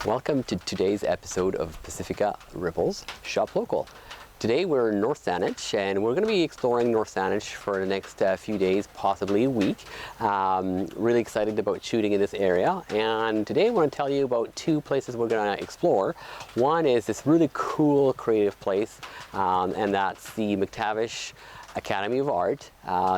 Welcome to today's episode of Pacifica Ripples Shop Local. Today we're in North Saanich and we're going to be exploring North Saanich for the next few days, possibly a week. Really excited about shooting in this area, and today I want to tell you about two places we're going to explore. One is this really cool creative place, and that's the McTavish Academy of Art.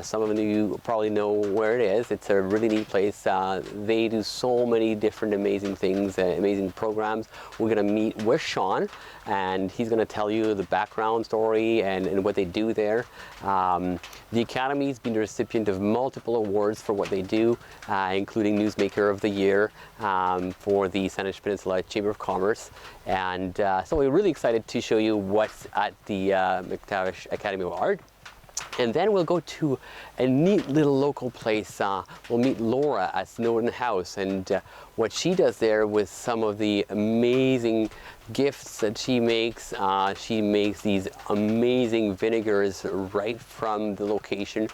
Some of you probably know where it is. It's a really neat place. They do so many different amazing things, amazing programs. We're going to meet with Sean, and he's going to tell you the background story and what they do there. The Academy's been the recipient of multiple awards for what they do, including Newsmaker of the Year for the Saanich Peninsula Chamber of Commerce. And so we're really excited to show you what's at the McTavish Academy of Art. And then we'll go to a neat little local place. We'll meet Laura at Snowdon House and what she does there with some of the amazing gifts that she makes. She makes these amazing vinegars right from the location,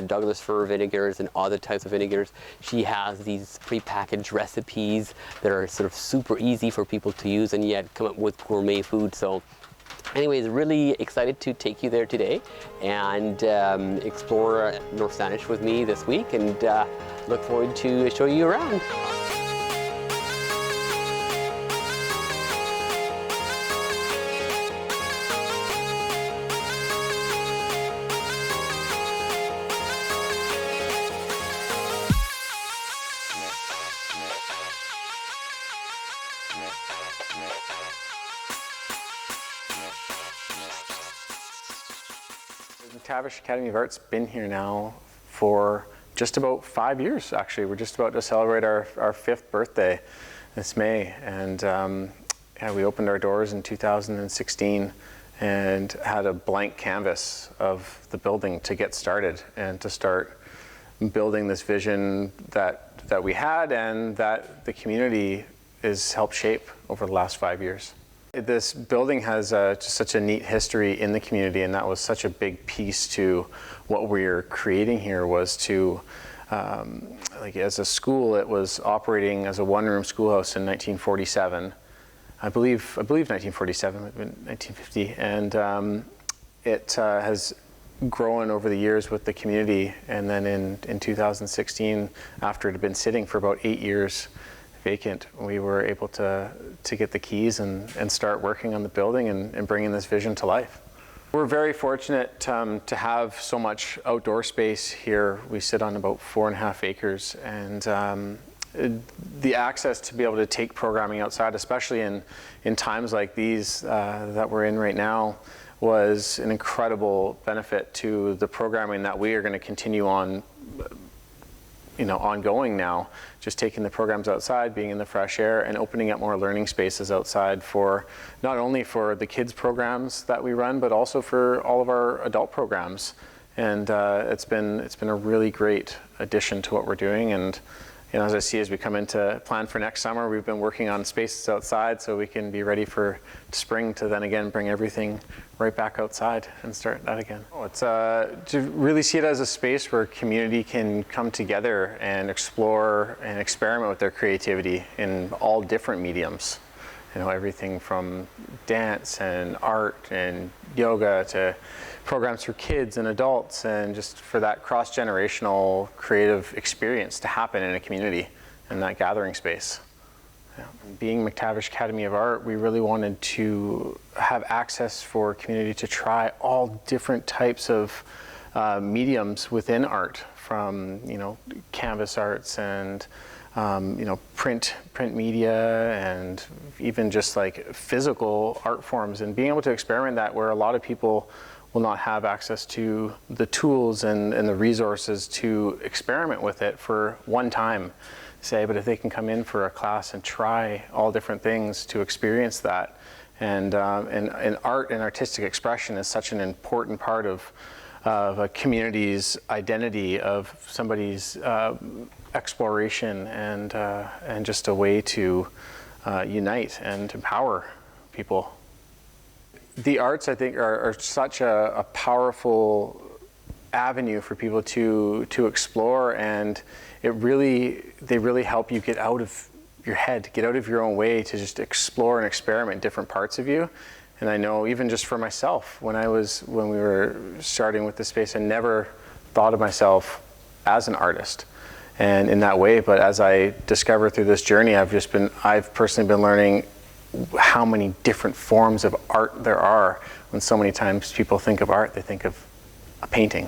Douglas fir vinegars and other types of vinegars. She has these prepackaged recipes that are sort of super easy for people to use and yet come up with gourmet food. So anyways, really excited to take you there today and explore North Saanich with me this week, and look forward to showing you around. McTavish Academy of Art's been here now for just about 5 years, actually. We're just about to celebrate our 5th birthday this May. And yeah, we opened our doors in 2016 and had a blank canvas of the building to get started and to start building this vision that we had and that the community has helped shape over the last 5 years. This building has just such a neat history in the community, and that was such a big piece to what we're creating here. Was to, like as a school, it was operating as a one-room schoolhouse in 1947. I believe 1947, 1950, and it has grown over the years with the community. And then in 2016, after it had been sitting for about 8 years vacant, we were able to get the keys and start working on the building and bringing this vision to life. We're very fortunate to have so much outdoor space here. We sit on about 4.5 acres, and the access to be able to take programming outside, especially in times like these that we're in right now, was an incredible benefit to the programming that we are going to continue on ongoing now, just taking the programs outside, being in the fresh air, and opening up more learning spaces outside for not only for the kids programs that we run, but also for all of our adult programs. And it's been a really great addition to what we're doing. And as we come into plan for next summer, we've been working on spaces outside so we can be ready for spring to then again bring everything right back outside and start that again. It's to really see it as a space where community can come together and explore and experiment with their creativity in all different mediums. Everything from dance and art and yoga to programs for kids and adults, and just for that cross-generational creative experience to happen in a community and that gathering space. Yeah. Being McTavish Academy of Art, we really wanted to have access for community to try all different types of mediums within art, from canvas arts and print media, and even just like physical art forms, and being able to experiment that where a lot of people will not have access to the tools and the resources to experiment with it for one time, say, but if they can come in for a class and try all different things to experience that. And art and artistic expression is such an important part of a community's identity, of somebody's exploration, and just a way to unite and empower people. The arts, I think, are such a powerful avenue for people to explore, and they really help you get out of your head, get out of your own way to just explore and experiment different parts of you. And I know even just for myself, when we were starting with this space, I never thought of myself as an artist and in that way. But as I discovered through this journey, I've personally been learning how many different forms of art there are. When so many times people think of art, they think of a painting,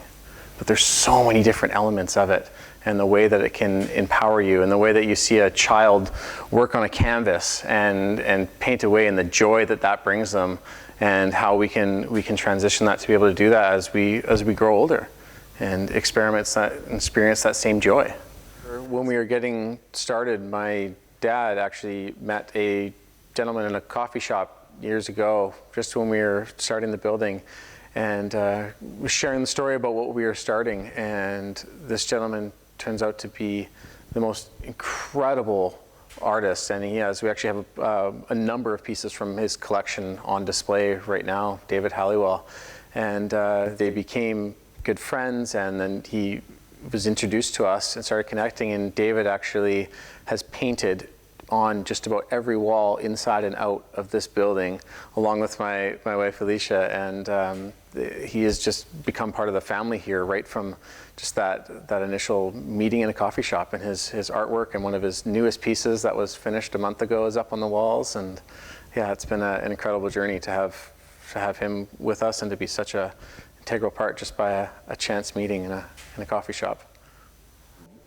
but there's so many different elements of it, and the way that it can empower you, and the way that you see a child work on a canvas and paint away, and the joy that that brings them, and how we can transition that to be able to do that as we grow older and experience that same joy. When we were getting started, my dad actually met a gentleman in a coffee shop years ago, just when we were starting the building, and was sharing the story about what we were starting. And this gentleman turns out to be the most incredible artist, and we actually have a number of pieces from his collection on display right now, David Halliwell. And they became good friends, and then he was introduced to us and started connecting, and David actually has painted on just about every wall inside and out of this building, along with my wife Alicia, and he has just become part of the family here right from just that initial meeting in a coffee shop. And his artwork, and one of his newest pieces that was finished a month ago is up on the walls. And yeah, it's been an incredible journey to have him with us, and to be such a integral part just by a chance meeting in a coffee shop.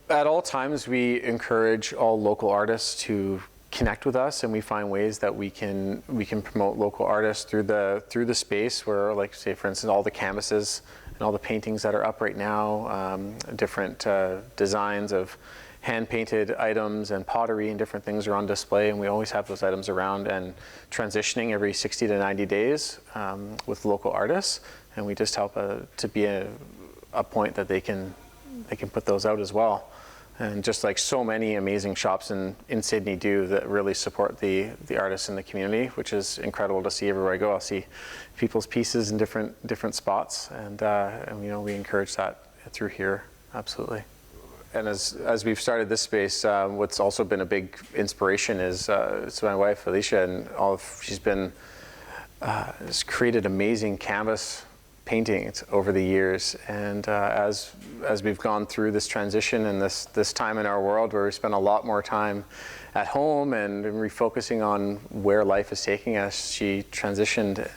At all times, we encourage all local artists to connect with us, and we find ways that we can promote local artists through the space, where, like, say for instance, all the canvases and all the paintings that are up right now, different designs of hand-painted items and pottery and different things are on display, and we always have those items around and transitioning every 60 to 90 days with local artists, and we just help to be a point that they can put those out as well. And just like so many amazing shops in Sydney do, that really support the artists in the community, which is incredible to see everywhere I go. I'll see people's pieces in different spots, and we encourage that through here, absolutely. And as we've started this space, what's also been a big inspiration is my wife Alicia, and she's created amazing canvas paintings over the years. And as we've gone through this transition and this time in our world where we spend a lot more time at home and refocusing on where life is taking us, she transitioned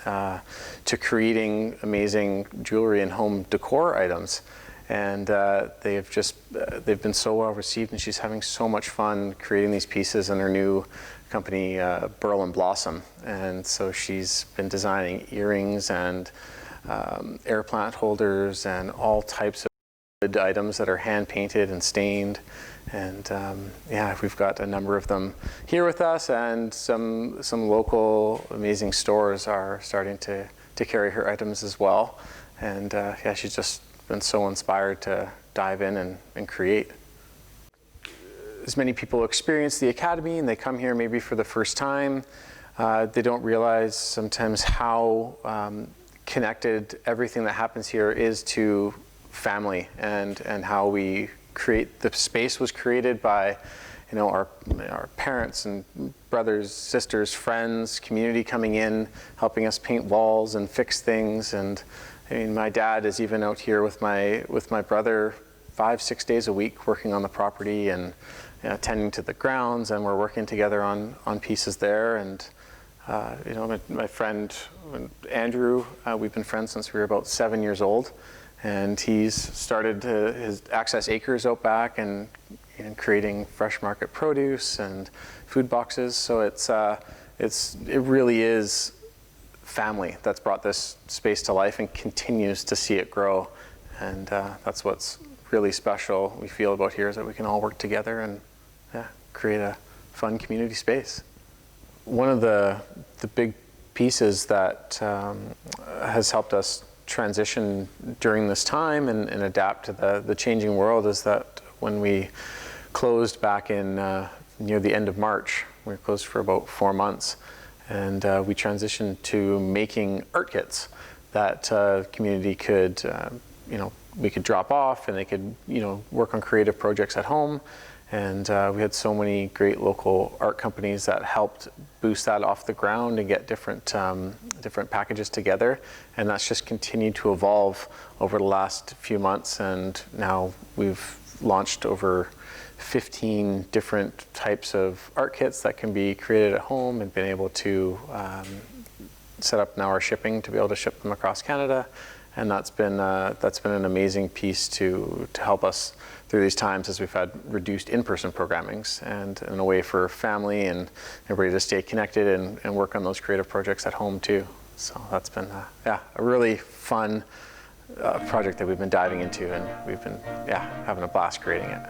to creating amazing jewelry and home decor items. And they've been so well received, and she's having so much fun creating these pieces in her new company, Burl and Blossom. And so she's been designing earrings and air plant holders and all types of wood items that are hand painted and stained. And we've got a number of them here with us, and some local amazing stores are starting to carry her items as well. And she's just been so inspired to dive in and create. As many people experience the Academy and they come here maybe for the first time, they don't realize sometimes how connected everything that happens here is to family, and how we create. The space was created by our parents and brothers, sisters, friends, community coming in, helping us paint walls and fix things. And I mean, my dad is even out here with my brother 5-6 days a week working on the property and tending to the grounds, and we're working together on pieces there. And my friend Andrew, we've been friends since we were about 7 years old, and he's started his Access Acres out back and creating fresh market produce and food boxes. So it really is family that's brought this space to life and continues to see it grow. And that's what's really special, we feel, about here, is that we can all work together and create a fun community space. One of the big pieces that has helped us transition during this time and adapt to the changing world is that when we closed back in near the end of March, we were closed for about 4 months, and we transitioned to making art kits that community could we could drop off, and they could work on creative projects at home. And we had so many great local art companies that helped boost that off the ground and get different packages together. And that's just continued to evolve over the last few months. And now we've launched over 15 different types of art kits that can be created at home, and been able to set up now our shipping to be able to ship them across Canada. And that's been an amazing piece to help us through these times, as we've had reduced in-person programmings, and a way for family and everybody to stay connected and work on those creative projects at home too. So that's been a really fun project that we've been diving into, and we've been having a blast creating it.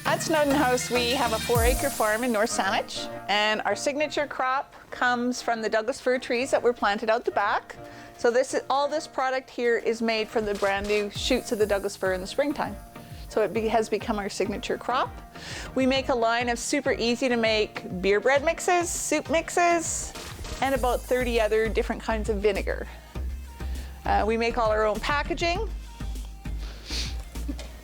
At Snowdon House, we have a 4-acre farm in North Saanich, and our signature crop comes from the Douglas fir trees that were planted out the back. So all this product here is made from the brand new shoots of the Douglas fir in the springtime. So it has become our signature crop. We make a line of super easy to make beer bread mixes, soup mixes, and about 30 other different kinds of vinegar. We make all our own packaging.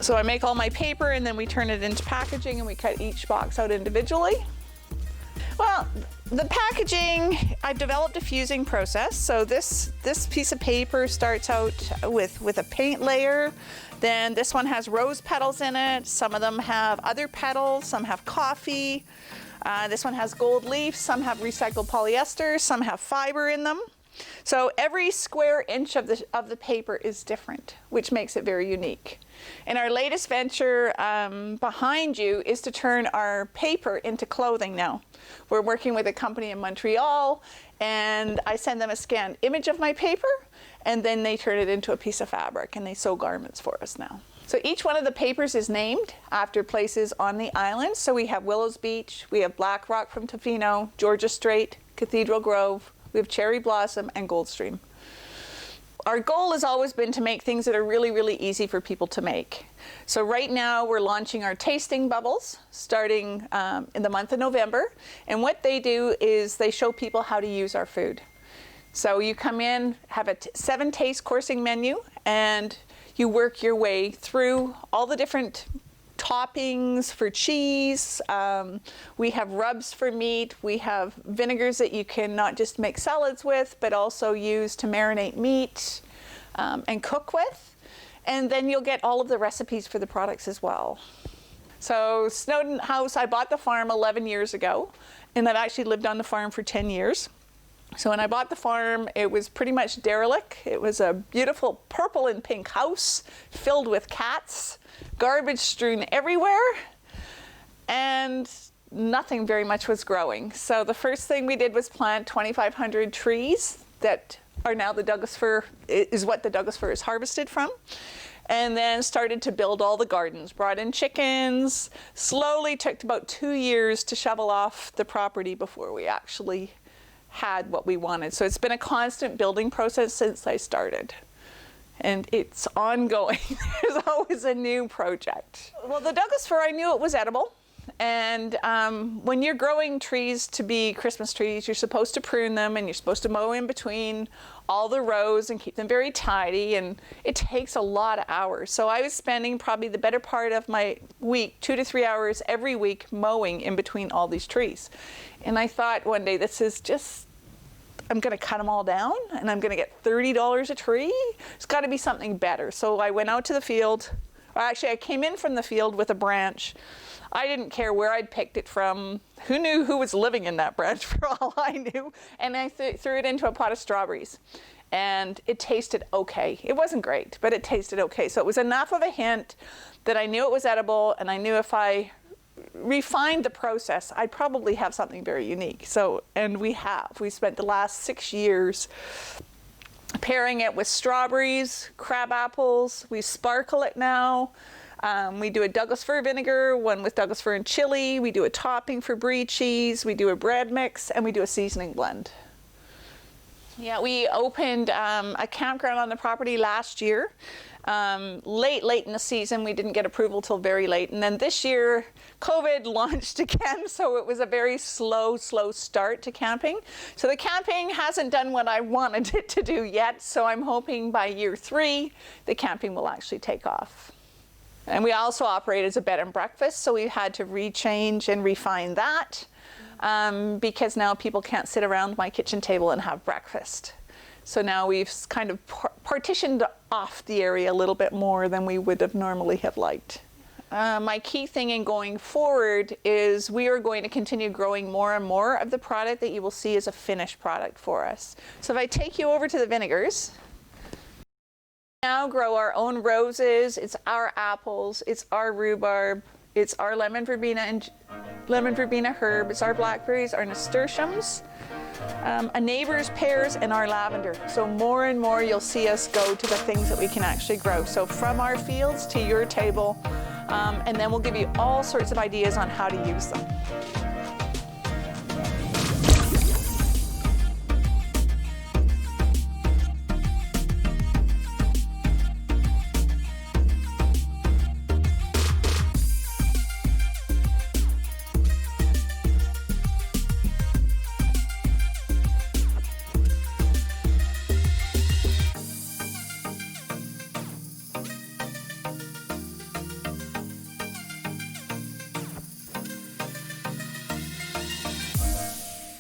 So I make all my paper, and then we turn it into packaging, and we cut each box out individually. Well, the packaging, I've developed a fusing process. So this piece of paper starts out with a paint layer. Then this one has rose petals in it. Some of them have other petals, some have coffee. This one has gold leaf, some have recycled polyester, some have fiber in them. So every square inch of the paper is different, which makes it very unique. And our latest venture behind you is to turn our paper into clothing now. We're working with a company in Montreal, and I send them a scanned image of my paper, and then they turn it into a piece of fabric, and they sew garments for us now. So each one of the papers is named after places on the island. So we have Willows Beach, we have Black Rock from Tofino, Georgia Strait, Cathedral Grove, we have Cherry Blossom, and Goldstream. Our goal has always been to make things that are really, really easy for people to make. So right now we're launching our tasting bubbles starting in the month of November. And what they do is they show people how to use our food. So you come in, have a 7-taste coursing menu, and you work your way through all the different toppings for cheese. We have rubs for meat. We have vinegars that you can not just make salads with, but also use to marinate meat and cook with. And then you'll get all of the recipes for the products as well. So Snowdon House, I bought the farm 11 years ago, and I've actually lived on the farm for 10 years. So when I bought the farm, it was pretty much derelict. It was a beautiful purple and pink house filled with cats, garbage strewn everywhere, and nothing very much was growing. So the first thing we did was plant 2,500 trees that are now the Douglas fir, is what the Douglas fir is harvested from. And then started to build all the gardens, brought in chickens, slowly took about 2 years to shovel off the property before we actually had what we wanted. So it's been a constant building process since I started. And it's ongoing. There's always a new project. Well, the Douglas fir, I knew it was edible. And when you're growing trees to be Christmas trees, you're supposed to prune them, and you're supposed to mow in between all the rows and keep them very tidy, and it takes a lot of hours. So I was spending probably the better part of my week, 2 to 3 hours every week, mowing in between all these trees. And I thought one day, this is just, I'm gonna cut them all down, and I'm gonna get $30 a tree. It's gotta be something better. So I went out to the field. Actually, I came in from the field with a branch. I didn't care where I'd picked it from. Who knew who was living in that branch, for all I knew? And I threw it into a pot of strawberries. And it tasted okay. It wasn't great, but it tasted okay. So it was enough of a hint that I knew it was edible, and I knew if I refined the process, I'd probably have something very unique. So, and we spent the last 6 years pairing it with strawberries, crab apples. We sparkle it now. We do a Douglas fir vinegar, one with Douglas fir and chili. We do a topping for brie cheese. We do a bread mix, and we do a seasoning blend. Yeah, we opened a campground on the property last year. Late in the season. We didn't get approval till very late. And then this year, COVID launched again, so it was a very slow start to camping. So the camping hasn't done what I wanted it to do yet, so I'm hoping by year 3, the camping will actually take off. And we also operate as a bed and breakfast, so we had to rechange and refine that because now people can't sit around my kitchen table and have breakfast. So now we've kind of partitioned off the area a little bit more than we would have normally have liked. My key thing in going forward is we are going to continue growing more and more of the product that you will see as a finished product for us. So if I take you over to the vinegars, now grow our own roses, it's our apples, it's our rhubarb, it's our lemon verbena herb, it's our blackberries, our nasturtiums, a neighbor's pears, and our lavender. So more and more you'll see us go to the things that we can actually grow. So from our fields to your table, and then we'll give you all sorts of ideas on how to use them.